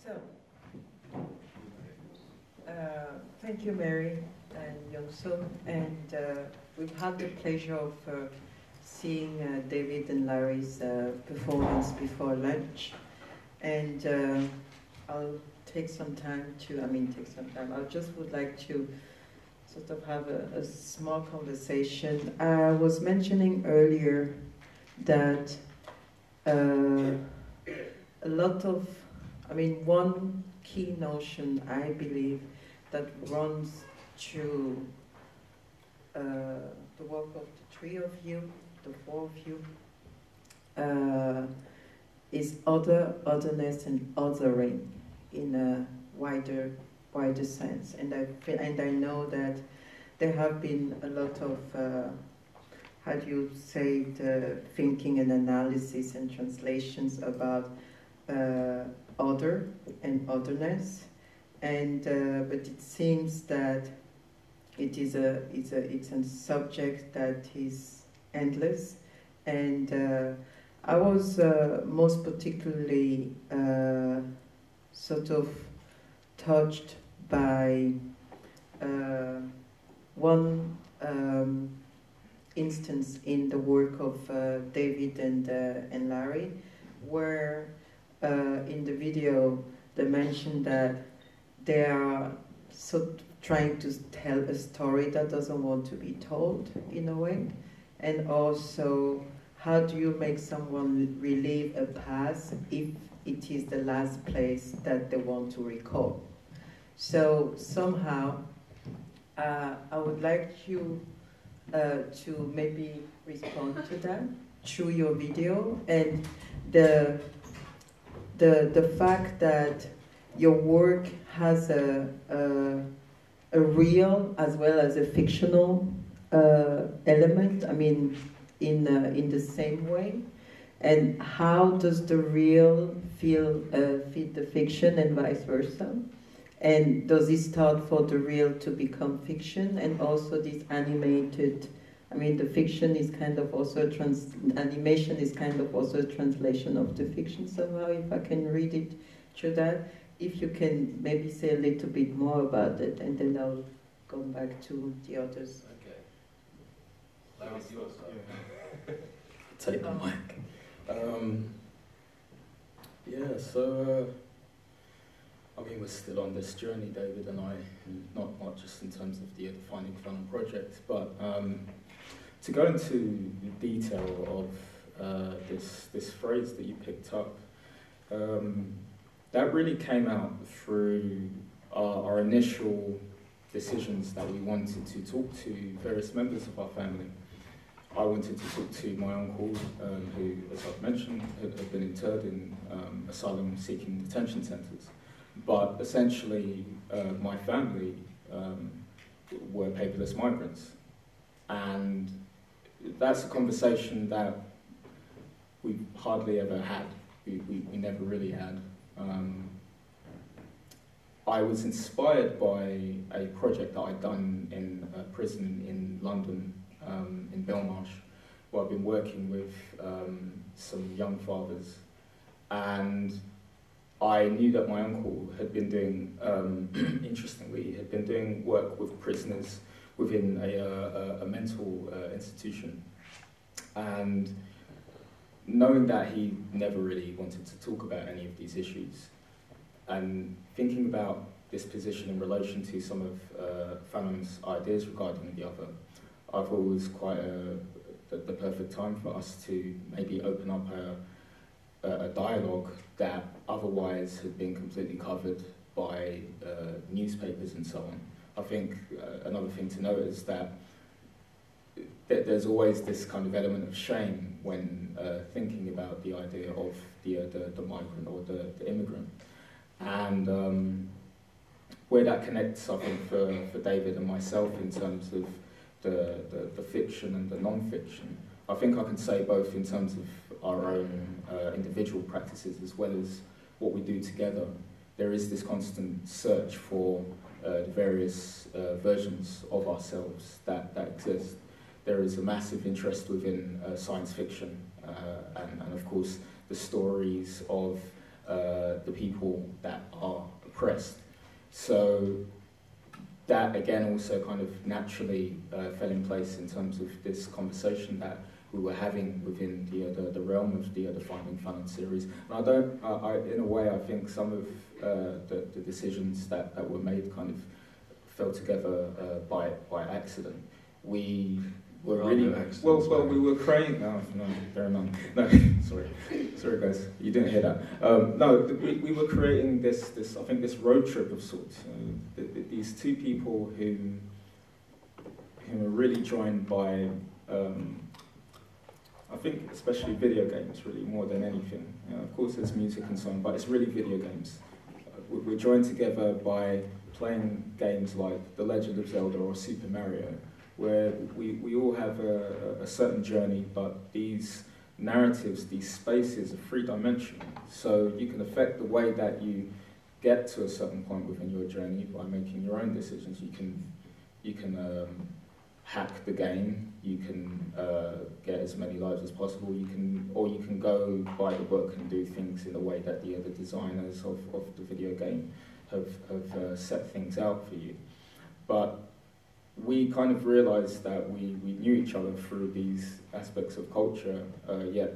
So, thank you, Mary and Yong Sun, and we've had the pleasure of seeing David and Larry's performance before lunch, and I'll take some time to, I just would like to sort of have a small conversation. I was mentioning earlier that a lot of, one key notion, I believe, that runs through the work of the three of you, the four of you, is otherness and othering in a wider sense. And I know that there have been a lot of, how do you say it, thinking and analysis and translations about other and otherness, and but it seems that it's a subject that is endless, and I was most particularly sort of touched by one instance in the work of David and Larry, where in the video they mentioned that they are sort of trying to tell a story that doesn't want to be told, in a way, and also how do you make someone relive a past if it is the last place that they want to recall. So somehow I would like you to maybe respond to that through your video, and the fact that your work has a real as well as a fictional element, in the same way, and how does the real fit the fiction and vice versa, and does it start for the real to become fiction, and also this animated, the fiction is kind of also animation is kind of also a translation of the fiction somehow, if I can read it through that. If you can maybe say a little bit more about it, and then I'll go back to the others. Okay. Larry's yours. Take the mic. Yeah, so we're still on this journey, David and I, not just in terms of the Finding Fun project, but to go into the detail of this phrase that you picked up, that really came out through our initial decisions that we wanted to talk to various members of our family. I wanted to talk to my uncle, who, as I've mentioned, had been interred in asylum-seeking detention centres. But essentially, my family were paperless migrants. And that's a conversation that we hardly ever had. We never really had. I was inspired by a project that I'd done in a prison in London, in Belmarsh, where I've been working with some young fathers, and I knew that my uncle had been doing, interestingly, had been doing work with prisoners within a mental institution, and knowing that he never really wanted to talk about any of these issues, and thinking about this position in relation to some of Phelan's ideas regarding the other, I thought it was quite the perfect time for us to maybe open up a dialogue that otherwise had been completely covered by newspapers and so on. I think another thing to note is that there's always this kind of element of shame when thinking about the idea of the migrant or the immigrant. And where that connects, I think, for David and myself in terms of the fiction and the non-fiction, I think I can say both in terms of our own individual practices as well as what we do together. There is this constant search for the various versions of ourselves that exist. There is a massive interest within science fiction and of course the stories of the people that are oppressed. So that again also kind of naturally fell in place in terms of this conversation that we were having within the realm of the Finding Phelan series. And in a way, I think some of the decisions that were made kind of fell together by accident. We were really well. We were creating. No, there are none. No, sorry, guys, you didn't hear that. No, we were creating this. I think this road trip of sorts. These two people who are really joined by. I think especially video games, really, more than anything. Of course, there's music and so on, but it's really video games. We're joined together by playing games like The Legend of Zelda or Super Mario, where we all have a certain journey, but these narratives, these spaces are three-dimensional. So you can affect the way that you get to a certain point within your journey by making your own decisions. You can hack the game. You can get as many lives as possible. You can go by the book and do things in the way that the other designers of the video game have set things out for you. But we kind of realised that we knew each other through these aspects of culture, yet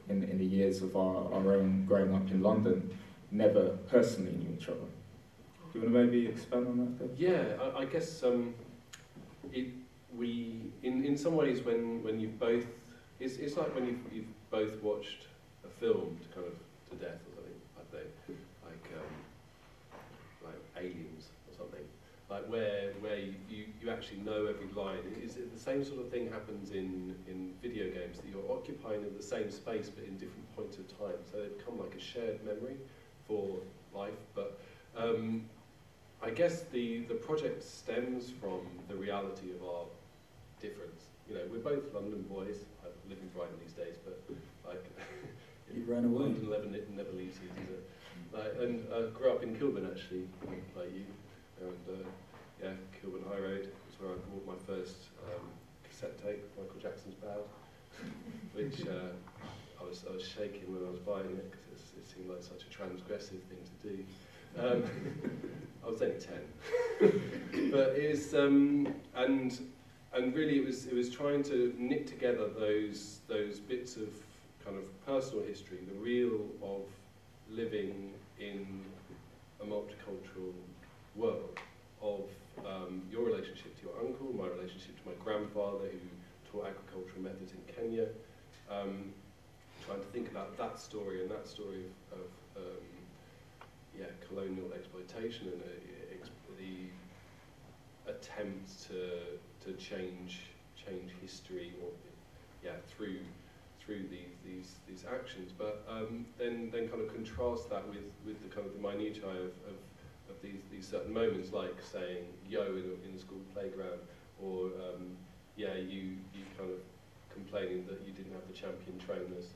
in the years of our own growing up in London, never personally knew each other. Do you want to maybe expand on that, Dave? Yeah, I guess in some ways when you've both, it's like when you've both watched a film to death or something, I don't know, like Aliens or something, like where you actually know every line. Is it the same sort of thing happens in video games, that you're occupying in the same space but in different points of time, so they become like a shared memory for life. But I guess the project stems from the reality of our difference. You know, we're both London boys. I live in Brighton these days, but like you ran away. London never leaves you, does it? Like, and I grew up in Kilburn actually, like you, and yeah, Kilburn High Road is where I bought my first cassette tape, Michael Jackson's Bad, which I was shaking when I was buying it because it seemed like such a transgressive thing to do. I was only 10, but it's and really it was trying to knit together those bits of kind of personal history, the real of living in a multicultural world, of your relationship to your uncle, my relationship to my grandfather who taught agricultural methods in Kenya, trying to think about that story and that story of colonial exploitation and the attempt to change history, or through these actions, but then kind of contrast that with the kind of the minutiae of these certain moments, like saying yo in the school playground, or you kind of complaining that you didn't have the champion trainers.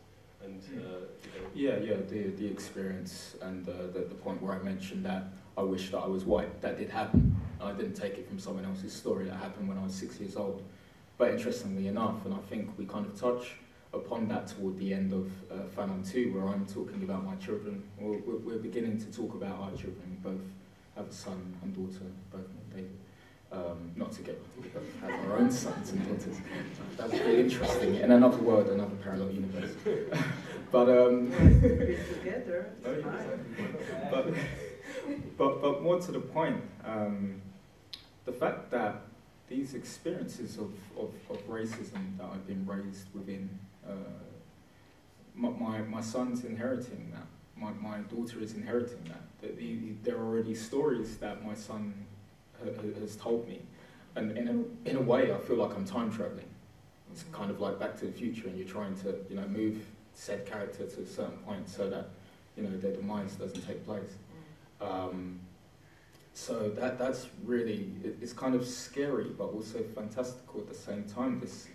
And, the experience and the point where I mentioned that I wish that I was white. That did happen. I didn't take it from someone else's story. That happened when I was 6 years old. But interestingly enough, and I think we kind of touch upon that toward the end of Phelan 2, where I'm talking about my children. We're beginning to talk about our children. We both have a son and daughter, both named David. Not together, we both have our own sons and daughters. That's really interesting. In another world, another parallel universe. But together. But more to the point, the fact that these experiences of racism that I've been raised within, my son's inheriting that. My daughter is inheriting that. There are already stories that my son has told me, and in a way I feel like I'm time traveling. It's kind of like Back to the Future, and you're trying to move said character to a certain point so that their demise doesn't take place. So that's really, it's kind of scary but also fantastical at the same time. This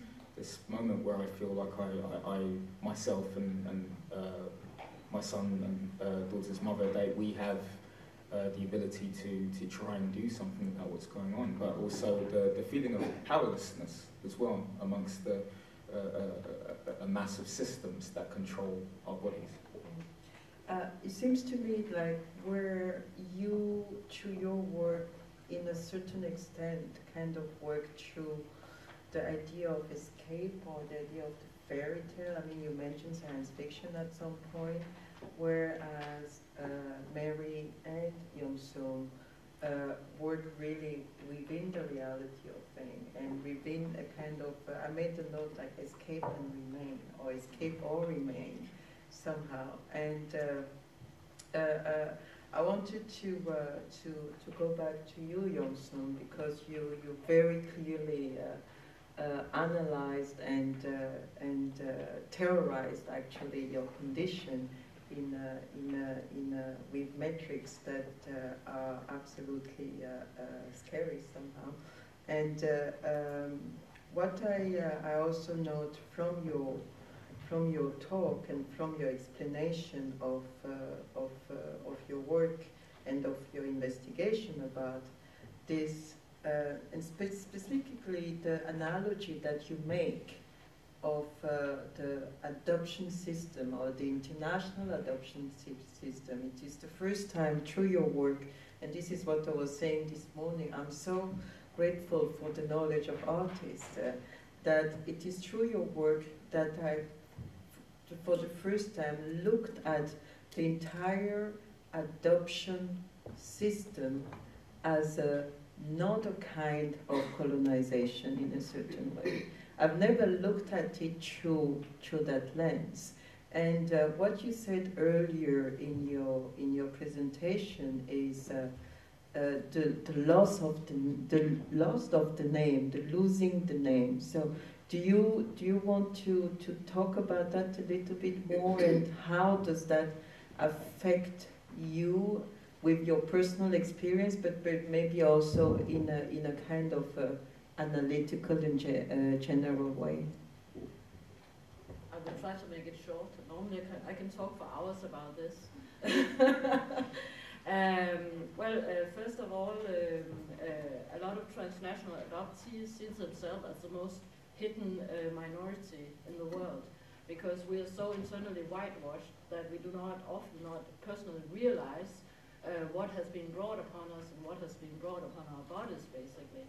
moment where I feel like I myself and my son and daughter's mother, we have the ability to try and do something about what's going on, but also the feeling of powerlessness as well amongst a mass of systems that control our bodies. it seems to me like where you, through your work, in a certain extent, kind of work through the idea of escape or the idea of the fairy tale. I mean, you mentioned science fiction at some point, whereas Mary and Yong Sun work really within the reality of things and within a kind of, I made the note like escape and remain, or escape or remain somehow. And I wanted to go back to you, Yong Sun, because you very clearly analyzed and terrorized actually your condition with metrics that are absolutely scary somehow. And what I also note from your talk and from your explanation of your work and of your investigation about this, and specifically the analogy that you make of the adoption system or the international adoption system. It is the first time through your work, and this is what I was saying this morning, I'm so grateful for the knowledge of artists, that it is through your work that I, for the first time, looked at the entire adoption system as not a kind of colonization in a certain way. I've never looked at it through that lens. And what you said earlier in your presentation is the loss of the name, the losing the name. So do you want to talk about that a little bit more, and how does that affect you with your personal experience, but maybe also in a kind of analytical and general way? I will try to make it short. Normally I can talk for hours about this. First of all, a lot of transnational adoptees see themselves as the most hidden minority in the world, because we are so internally whitewashed that we do not often not personally realize what has been brought upon us and what has been brought upon our bodies, basically.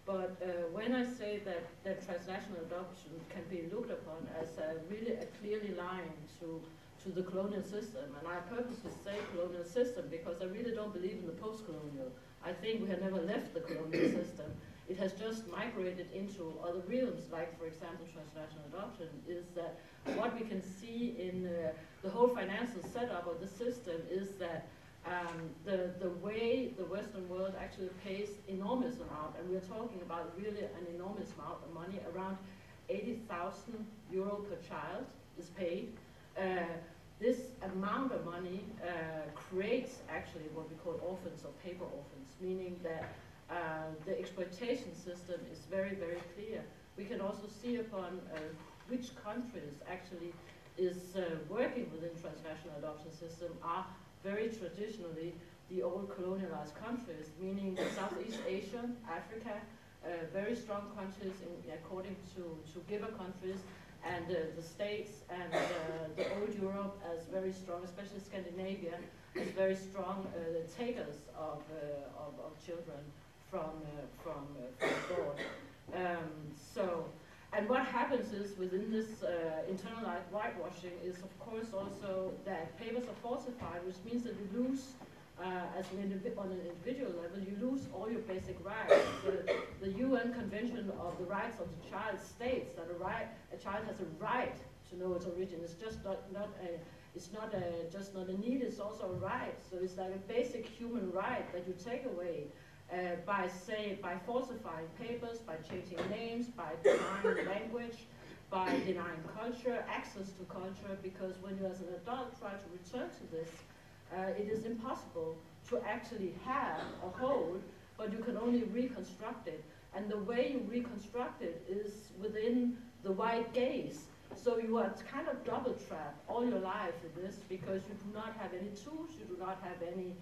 But when I say that transnational adoption can be looked upon as really a clearly line to the colonial system, and I purposely say colonial system because I really don't believe in the post-colonial. I think we have never left the colonial system. It has just migrated into other realms, like, for example, transnational adoption, is that what we can see in the whole financial setup of the system is that the way the Western world actually pays enormous amount, and we're talking about really an enormous amount of money, around 80,000 euro per child is paid. This amount of money creates actually what we call orphans or paper orphans, meaning that the exploitation system is very, very clear. We can also see upon which countries actually is working within transnational adoption system are very traditionally the old colonialized countries, meaning Southeast Asia, Africa, very strong countries according to giver countries, and the States and the old Europe as very strong, especially Scandinavia, as very strong takers of children from abroad. And what happens is within this internalized whitewashing is, of course, also that papers are falsified, which means that you lose, on an individual level, you lose all your basic rights. The UN Convention of the Rights of the Child states that a child has a right to know its origin. It's just just not a need, it's also a right. So it's like a basic human right that you take away by falsifying papers, by changing names, by denying language, by denying culture, access to culture, because when you as an adult try to return to this, it is impossible to actually have a whole, but you can only reconstruct it. And the way you reconstruct it is within the white gaze. So you are kind of double trapped all your life in this, because you do not have any tools, you do not have any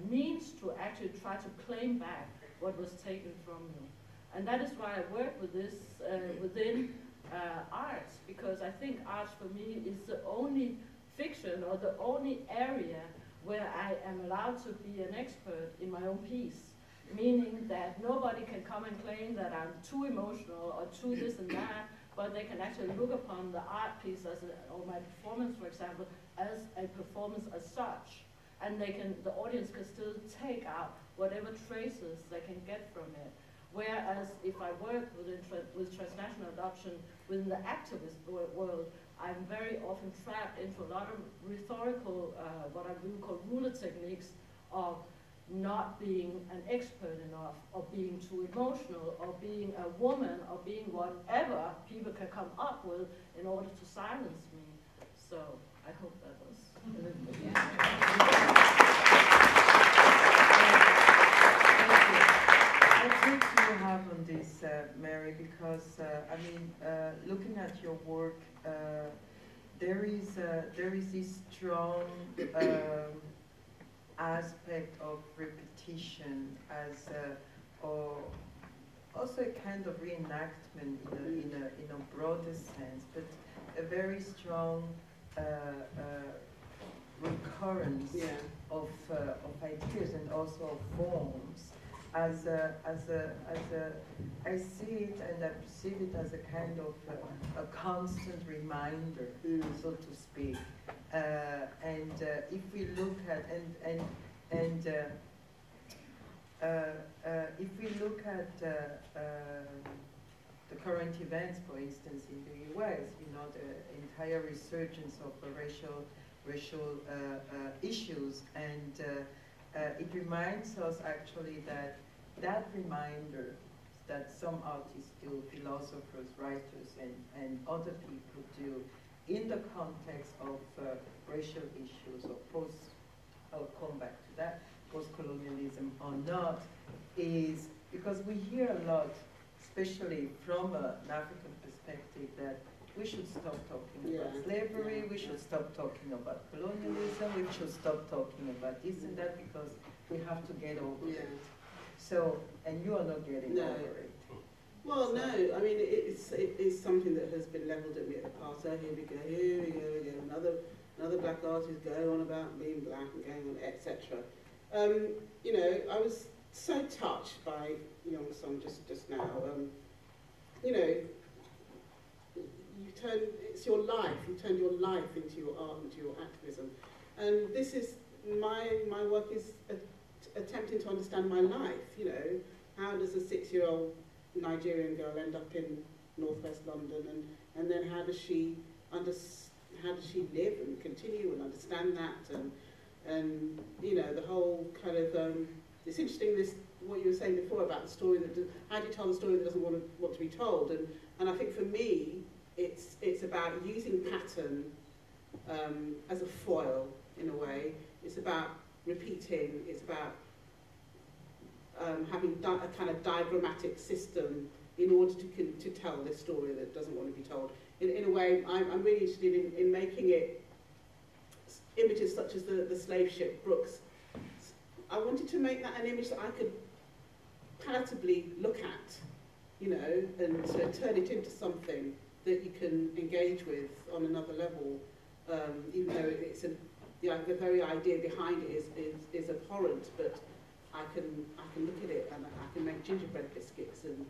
means to actually try to claim back what was taken from you. And that is why I work with this within arts, because I think arts for me is the only fiction, or the only area where I am allowed to be an expert in my own piece, meaning that nobody can come and claim that I'm too emotional or too this and that, but they can actually look upon the art piece as or my performance, for example, as a performance as such, and the audience can still take out whatever traces they can get from it. Whereas if I work with transnational adoption within the activist world, I'm very often trapped into a lot of rhetorical, what I would call ruler techniques of not being an expert enough, or being too emotional, or being a woman, or being whatever people can come up with in order to silence me. So I hope that was a little bit. I think you have on this, Mary, because I mean, looking at your work, there is this strong aspect of repetition as or also a kind of reenactment in a broader sense, but a very strong recurrence of ideas and also of forms. I see it and I perceive it as a kind of a constant reminder, so to speak. And if we look at if we look at the current events, for instance, in the US, you know, the entire resurgence of racial issues, and it reminds us actually that reminder that some artists do, philosophers, writers, and other people do, in the context of racial issues or I'll come back to that, post-colonialism or not, is because we hear a lot, especially from an African perspective, that we should stop talking about slavery, we should stop talking about colonialism, we should stop talking about this and that because we have to get over it. So, and you are not getting over it. Well, no, I mean, it's something that has been levelled at me at the past. Oh, here we go again, another black artist going on about being black and going on, etc. You know, I was so touched by Yong Sun just now. You know, it's your life, you turn your life into your art, into your activism. And this is, my work is attempting to understand my life, you know. How does a 6-year-old Nigerian girl end up in northwest London, and then how does she live and continue and understand that, and you know, the whole kind of it's interesting what you were saying before about the story how do you tell the story that doesn't want to be told, and I think for me it's about using pattern as a foil in a way. It's about repeating, it's about having a kind of diagrammatic system in order to tell this story that doesn't want to be told. In a way, I'm really interested in making it images such as the slave ship Brooks. I wanted to make that an image that I could palatably look at, you know, and turn it into something that you can engage with on another level, even though it's the very idea behind it is abhorrent, but I can look at it and I can make gingerbread biscuits. And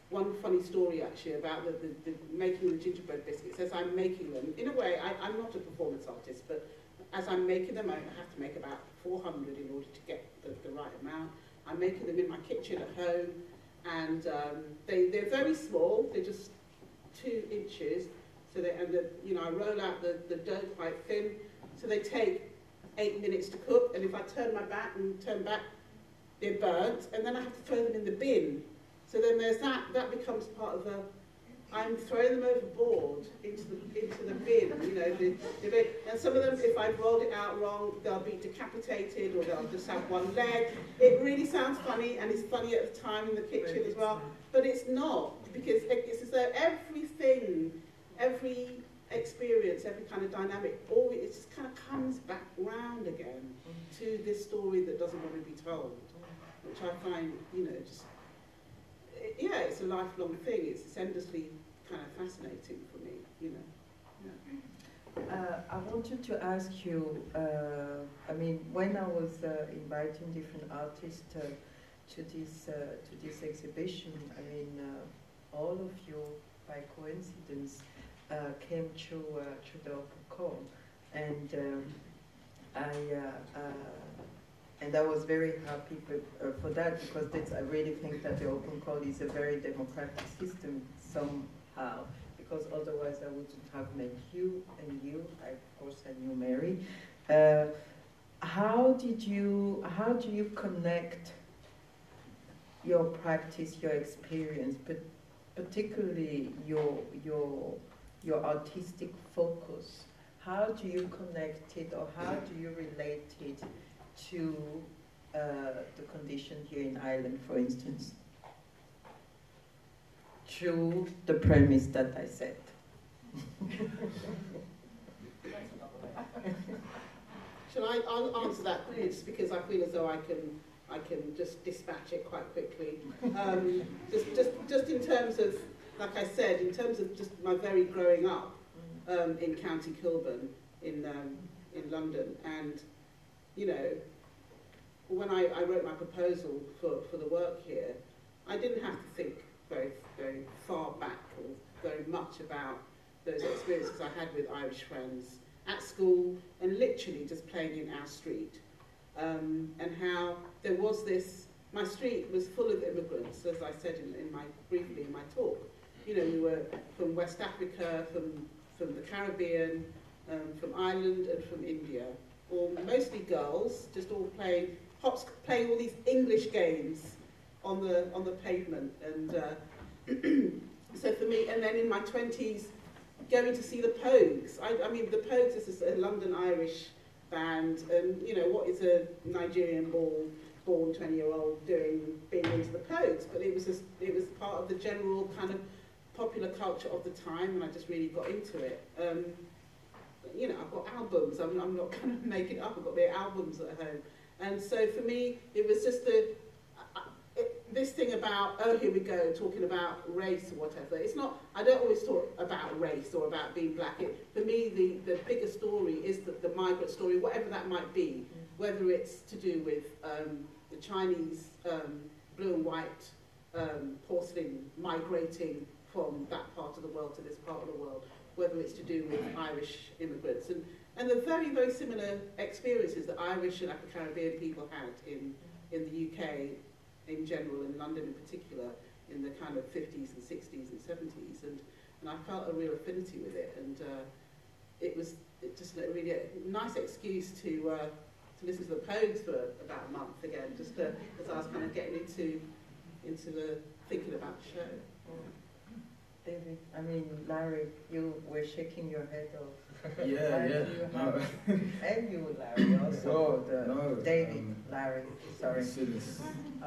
one funny story actually about the making the gingerbread biscuits. As I'm making them, in a way, I'm not a performance artist, but as I'm making them, I have to make about 400 in order to get the right amount. I'm making them in my kitchen at home, and they're very small. They're just 2 inches. So you know, I roll out the dough quite thin. So they take 8 minutes to cook, and if I turn back, they're burnt, and then I have to throw them in the bin. So then there's that becomes part of I'm throwing them overboard into the bin, you know, the bin. And some of them, if I've rolled it out wrong, they'll be decapitated, or they'll just have 1 leg. It really sounds funny, and it's funny at the time in the kitchen as well, but it's not, because it's as though everything, every experience, every kind of dynamic, it just kind of comes back round again to this story that doesn't want to be told, which I find, you know, just, yeah, it's a lifelong thing. It's endlessly kind of fascinating for me, you know. Yeah. I wanted to ask you, I mean, when I was inviting different artists to this exhibition, I mean, all of you, by coincidence, came to the open call, and I was very happy for that, because I really think that the open call is a very democratic system somehow, because otherwise I wouldn't have met you, and you, of course I knew Mary. How do you connect your practice, your experience, but particularly your artistic focus? How do you connect it, or how do you relate it to the condition here in Ireland, for instance, through the premise that I set? Shall I'll answer that, just because I feel as though I can just dispatch it quite quickly. Just in terms of, like I said, in terms of just my very growing up in County Kilburn in London, and you know, when I wrote my proposal for the work here, I didn't have to think very far back or very much about those experiences I had with Irish friends at school and literally just playing in our street, and how there was this. My street was full of immigrants, as I said briefly in my talk. You know, we were from West Africa, from the Caribbean, from Ireland, and from India. All mostly girls, just all playing all these English games on the pavement, and so for me, and then in my 20s, going to see the Pogues. I mean, the Pogues is a London Irish band, and you know, what is a Nigerian born 20-year-old doing being into the Pogues? But it was part of the general kind of popular culture of the time, and I just really got into it. You know, I've got albums. I'm not kind of making it up. I've got the albums at home, and so for me, it was just this thing about, oh, here we go, talking about race or whatever. It's not. I don't always talk about race or about being black. For me, the bigger story is the migrant story, whatever that might be, whether it's to do with the Chinese blue and white porcelain migrating from that part of the world to this part of the world, whether it's to do with Irish immigrants, and the very, very similar experiences that Irish and Afro-Caribbean people had in the UK in general, in London in particular, in the kind of 50s and 60s and 70s, and I felt a real affinity with it, and it was just a really nice excuse to listen to the Pogues for about a month again, just as I was kind of getting into the thinking about the show. David, I mean, Larry, you were shaking your head off. Yeah. No. And you, Larry, also. No, David, Larry, sorry.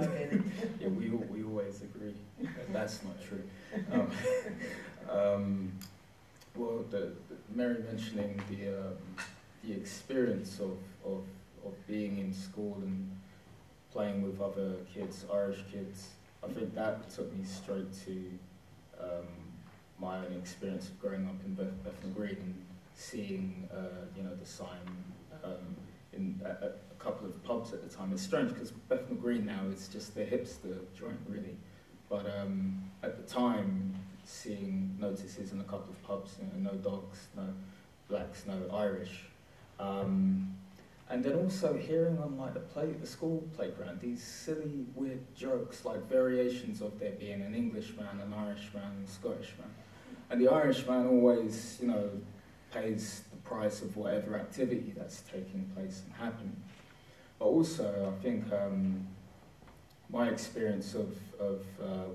Okay. Yeah, we always agree that that's not true. Well, Mary mentioning the experience of being in school and playing with other kids, Irish kids, I think that took me straight to my own experience of growing up in Bethnal Green and seeing you know, the sign in a couple of pubs at the time. It's strange because Bethnal Green now is just the hipster joint, really. But at the time, seeing notices in a couple of pubs, you know, no dogs, no blacks, no Irish. And then also hearing on like the school playground, these silly, weird jokes, like variations of there being an Englishman, an Irishman, and a Scottishman. And the Irishman always, you know, pays the price of whatever activity that's taking place and happening. But also, I think my experience of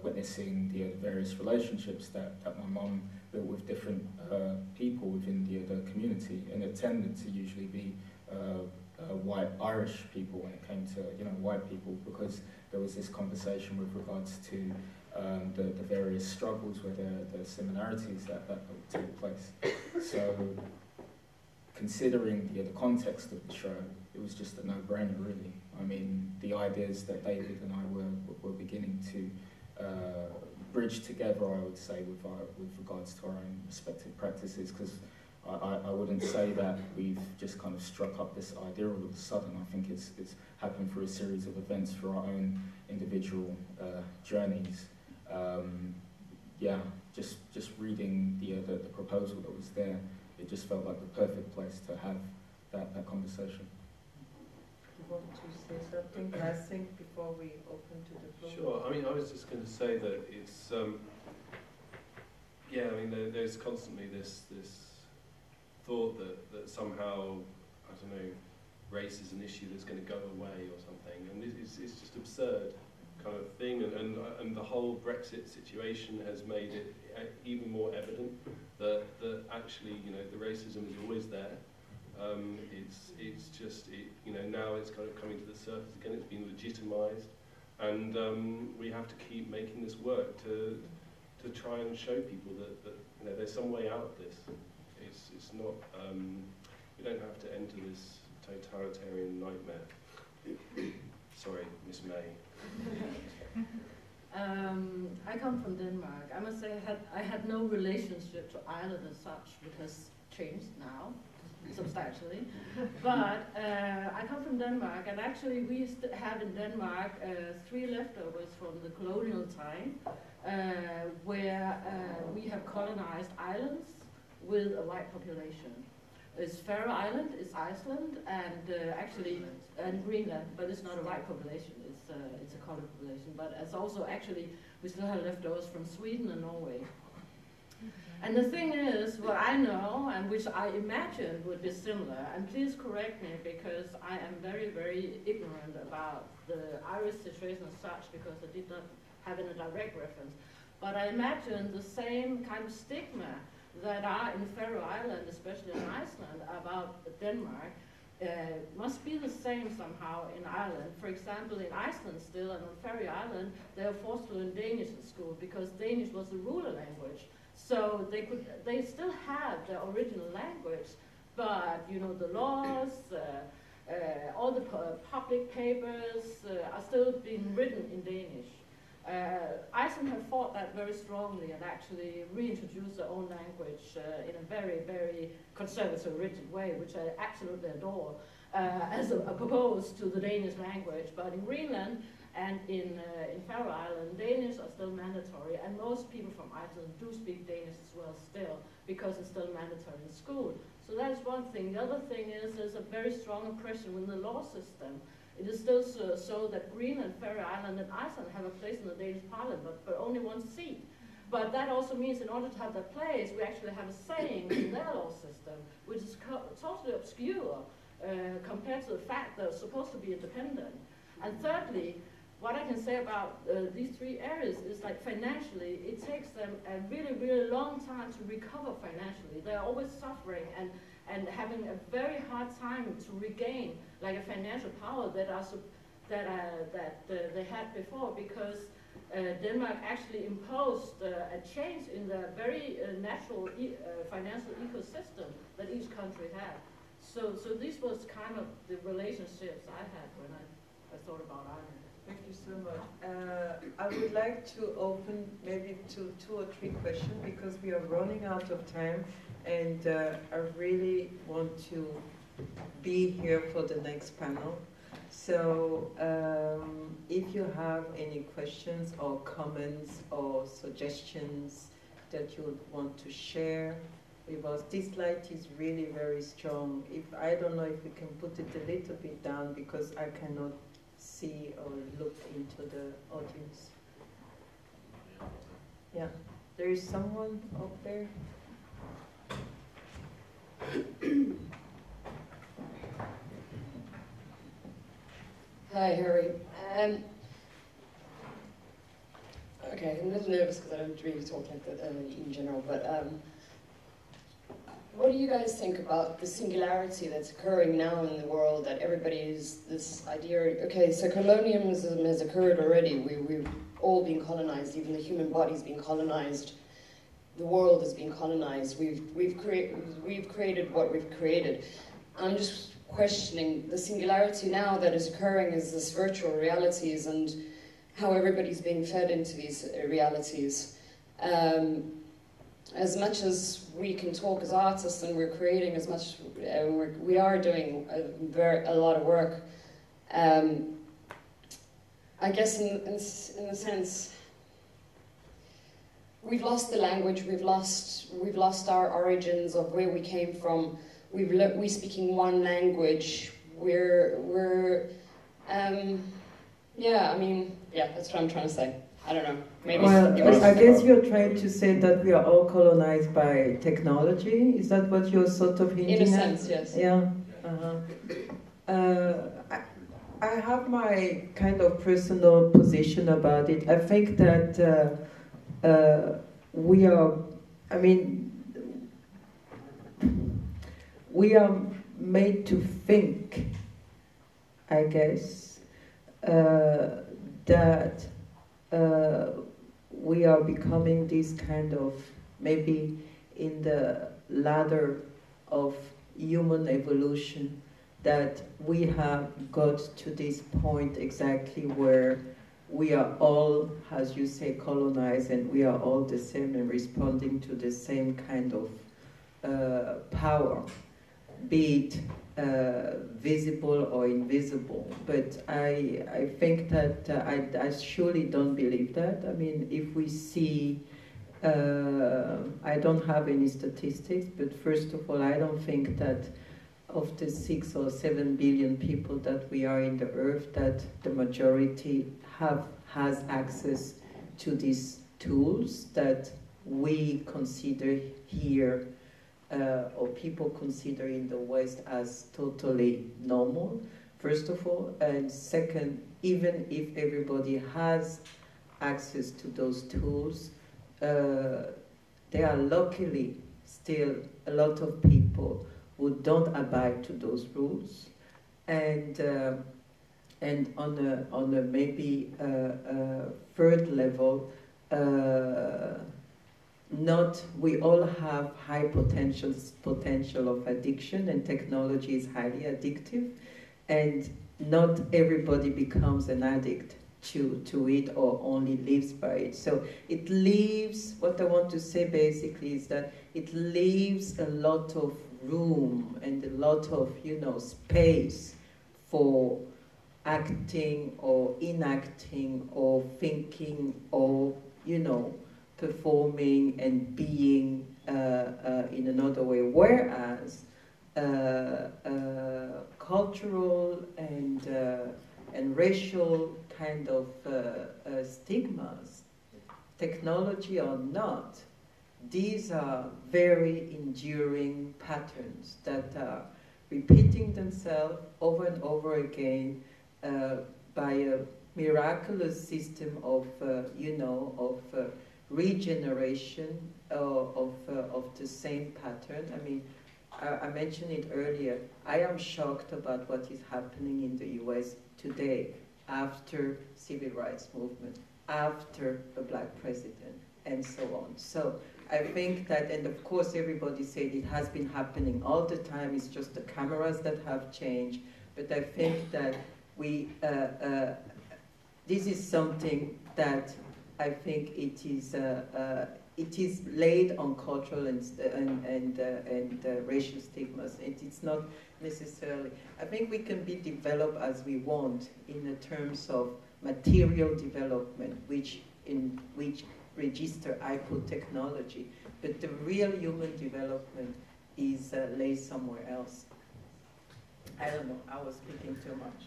witnessing the various relationships that my mum built with different people within the community, and it tended to usually be white Irish people when it came to, you know, white people, because there was this conversation with regards to the various struggles where the similarities that took place. So considering the context of the show, it was just a no-brainer, really. I mean, the ideas that David and I were beginning to bridge together, I would say, with regards to our own respective practices, because I wouldn't say that we've just kind of struck up this idea all of a sudden. I think it's happened through a series of events for our own individual journeys. Yeah, just reading the proposal that was there, it just felt like the perfect place to have that conversation. You want to say something, last thing, before we open to the floor? Sure. I mean, I was just going to say that it's, yeah, I mean, there's constantly this thought that somehow, I don't know, race is an issue that's going to go away or something, and it's just absurd kind of thing, and the whole Brexit situation has made it even more evident that actually, you know, the racism is always there. It's just, you know, now it's kind of coming to the surface again. It's been legitimised, and we have to keep making this work to try and show people that you know, there's some way out of this. It's not, we don't have to enter this totalitarian nightmare. Sorry, Miss May. I come from Denmark. I must say I had no relationship to Ireland as such, which has changed now, substantially. But I come from Denmark, and actually we have in Denmark 3 leftovers from the colonial time, where we have colonized islands with a white population. It's Faroe Island, it's Iceland, and actually and Greenland, but it's not a white population. It's a colored population. But it's also actually we still have leftovers from Sweden and Norway. And the thing is, what I know and which I imagined would be similar, and please correct me because I am very, very ignorant about the Irish situation as such because I did not have any direct reference. But I imagine the same kind of stigma that are in Faroe Island, especially in Iceland, about Denmark, must be the same somehow in Ireland. For example, in Iceland still and on Faroe Island, they are forced to learn Danish in school because Danish was the ruler language. So they still have their original language, but you know the laws, all the public papers are still being written in Danish. Iceland have fought that very strongly and actually reintroduced their own language in a very, very conservative, rigid way, which I absolutely adore, as opposed to the Danish language. But in Greenland and in Faroe Island, Danish are still mandatory, and most people from Iceland do speak Danish as well still, because it's still mandatory in school. So that's one thing. The other thing is there's a very strong oppression within the law system. It is still so that Greenland, Faroe Island, and Iceland have a place in the Danish parliament, but only 1 seat. But that also means in order to have that place, we actually have a saying in their law system, which is totally obscure compared to the fact that it's supposed to be independent. And thirdly, what I can say about these 3 areas is like financially, it takes them a really, really long time to recover financially. They're always suffering and having a very hard time to regain like a financial power that they had before, because Denmark actually imposed a change in the very natural financial ecosystem that each country had. So this was kind of the relationships I had when I thought about Ireland. Thank you so much. I would like to open maybe to 2 or 3 questions because we are running out of time, and I really want to be here for the next panel. So if you have any questions or comments or suggestions that you would want to share with us, this light is really very strong. I don't know if we can put it a little bit down because I cannot see or look into the audience. Yeah, there is someone up there. Hi, Harry. Okay, I'm a little nervous because I don't really talk like that in general, but what do you guys think about the singularity that's occurring now in the world, that everybody is this idea, okay, so colonialism has occurred already, we've all been colonized, even the human body's been colonized, the world has been colonized, we've created what we've created. I'm just questioning the singularity now that is occurring is this virtual realities and how everybody's being fed into these realities. as much as we can talk as artists and we're creating as much, we are doing a lot of work. I guess in a sense, we've lost the language. We've lost our origins of where we came from. We speaking one language. Yeah, I mean, yeah, that's what I'm trying to say. I don't know. Maybe. Well, I guess you're trying to say that we are all colonized by technology. Is that what you're sort of hinting at? In a sense, yes. Yeah. I have my kind of personal position about it. I think that we are made to think, I guess, that we are becoming this kind of, maybe in the ladder of human evolution, that we have got to this point exactly where we are all, as you say, colonized, and we are all the same and responding to the same kind of power, be it visible or invisible. But I think that I surely don't believe that. I mean, if we see, I don't have any statistics, but first of all, I don't think that of the 6 or 7 billion people that we are in the earth, that the majority has access to these tools that we consider here, or people consider in the West as totally normal, first of all. And second, even if everybody has access to those tools, there are luckily still a lot of people who don't abide to those rules, and on a maybe third level, we all have high potential of addiction, and technology is highly addictive, and not everybody becomes an addict to it or only lives by it. So it leaves, what I want to say basically is that it leaves a lot of room and a lot of, space for acting or enacting or thinking or, performing and being in another way. Whereas cultural and racial kind of stigmas, technology or not, these are very enduring patterns that are repeating themselves over and over again by a miraculous system of, regeneration of the same pattern. I mean, I mentioned it earlier. I am shocked about what is happening in the US today after civil rights movement, after a black president, and so on. So I think that, and of course everybody said it has been happening all the time, it's just the cameras that have changed, but I think that this is something that I think it is laid on cultural and racial stigmas. It's not necessarily. I think we can be developed as we want in the terms of material development, which register I put technology, but the real human development is laid somewhere else. I don't know. I was speaking too much.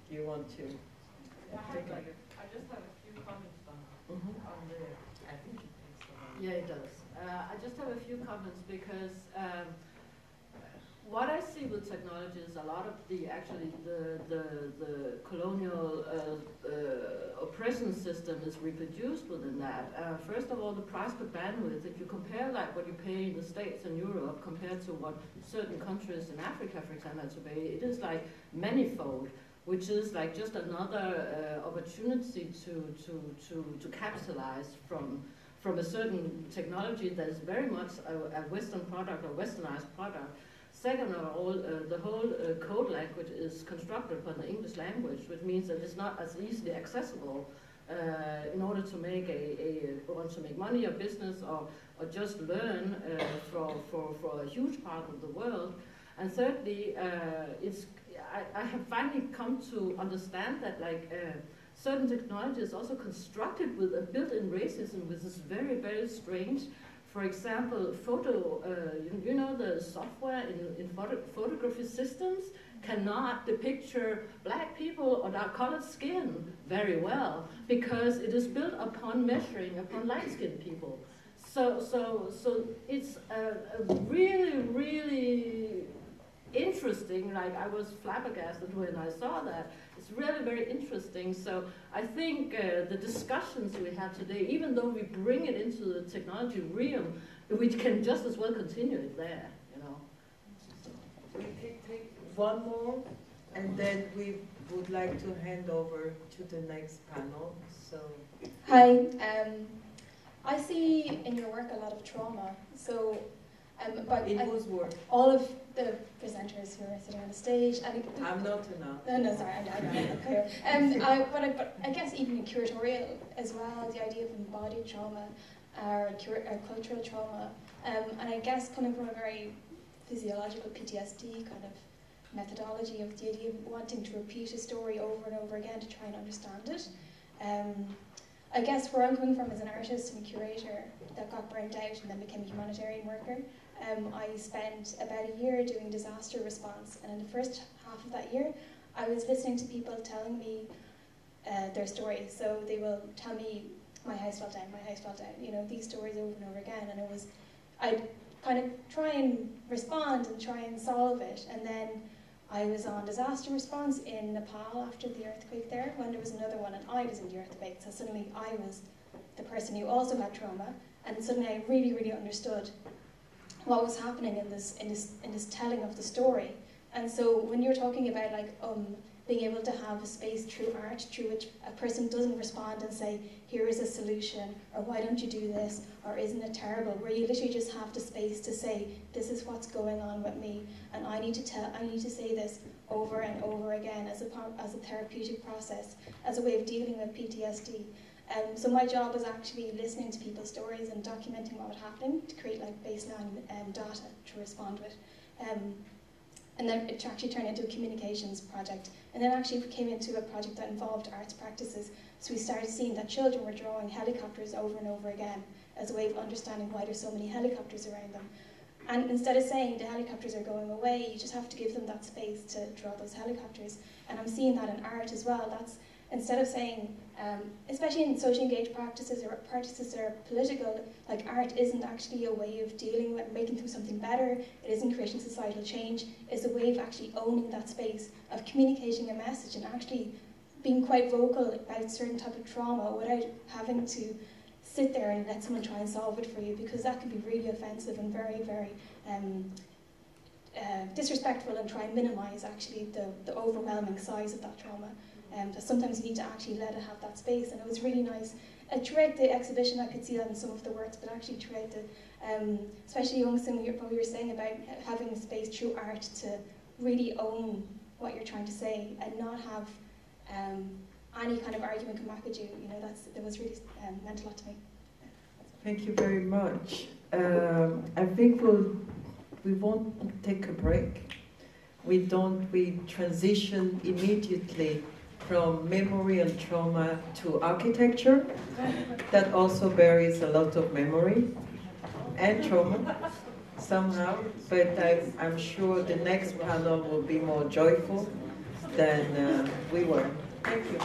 Do you want to? I just have a few comments on the. I think it takes a while. Yeah, it does. I just have a few comments because what I see with technology is a lot of the colonial oppression system is reproduced within that. First of all, the price per bandwidth. If you compare like what you pay in the States and Europe compared to what certain countries in Africa, for example, have to pay, it is like manifold, which is like just another opportunity to capitalize from a certain technology that is very much a Western product or Westernized product. Second of all, the whole code language is constructed upon the English language, which means that it's not as easily accessible in order to make want to make money or business or just learn for a huge part of the world. And thirdly, I have finally come to understand that certain technology is also constructed with a built-in racism, which is very, very strange. For example, you know, the software in photography systems cannot depict black people or dark colored skin very well because it is built upon measuring upon light-skinned people. So it's a really, really interesting, like I was flabbergasted when I saw that. It's really very interesting. So I think the discussions we have today, even though we bring it into the technology realm, we can just as well continue it there, you know. We can take one more, and then we would like to hand over to the next panel. So, hi, I see in your work a lot of trauma. So, whose work? All of the presenters who are sitting on the stage. I'm not enough. No, sorry, I'm clear. But I guess even in curatorial as well, the idea of embodied trauma or cultural trauma, and I guess coming from a very physiological PTSD kind of methodology of the idea of wanting to repeat a story over and over again to try and understand it. I guess where I'm coming from as an artist and curator that got burnt out and then became a humanitarian worker, I spent about a year doing disaster response, and in the first half of that year I was listening to people telling me their stories. So they will tell me, my house fell down, you know, these stories over and over again, and I'd kind of try and respond and try and solve it. And then I was on disaster response in Nepal after the earthquake there, when there was another one and I was in the earthquake, so suddenly I was the person who also had trauma, and suddenly I really, really understood what was happening in this telling of the story. And so when you're talking about being able to have a space through art through which a person doesn't respond and say, here is a solution, or why don't you do this, or isn't it terrible, where you literally just have the space to say, this is what's going on with me, and I need to say this over and over again as a therapeutic process, as a way of dealing with PTSD. So my job was actually listening to people's stories and documenting what was happening to create baseline data to respond with. And then it actually turned into a communications project. And then actually came into a project that involved arts practices. So we started seeing that children were drawing helicopters over and over again as a way of understanding why there's so many helicopters around them. And instead of saying the helicopters are going away, you just have to give them that space to draw those helicopters. And I'm seeing that in art as well. That's instead of saying, especially in social engaged practices or practices that are political, art isn't actually a way of dealing with making through something better, it isn't creating societal change, it's a way of actually owning that space, of communicating a message and actually being quite vocal about certain type of trauma without having to sit there and let someone try and solve it for you, because that can be really offensive and very, very disrespectful, and try and minimise actually the overwhelming size of that trauma. That sometimes you need to actually let it have that space, and it was really nice. Throughout the exhibition, I could see that in some of the works, but actually throughout the, especially Yong Sun, what we were saying about having a space through art to really own what you're trying to say and not have any kind of argument come back at you. You know, that was really meant a lot to me. Thank you very much. I think we won't take a break. We transition immediately from memory and trauma to architecture. That also buries a lot of memory and trauma somehow, but I'm sure the next panel will be more joyful than we were. Thank you.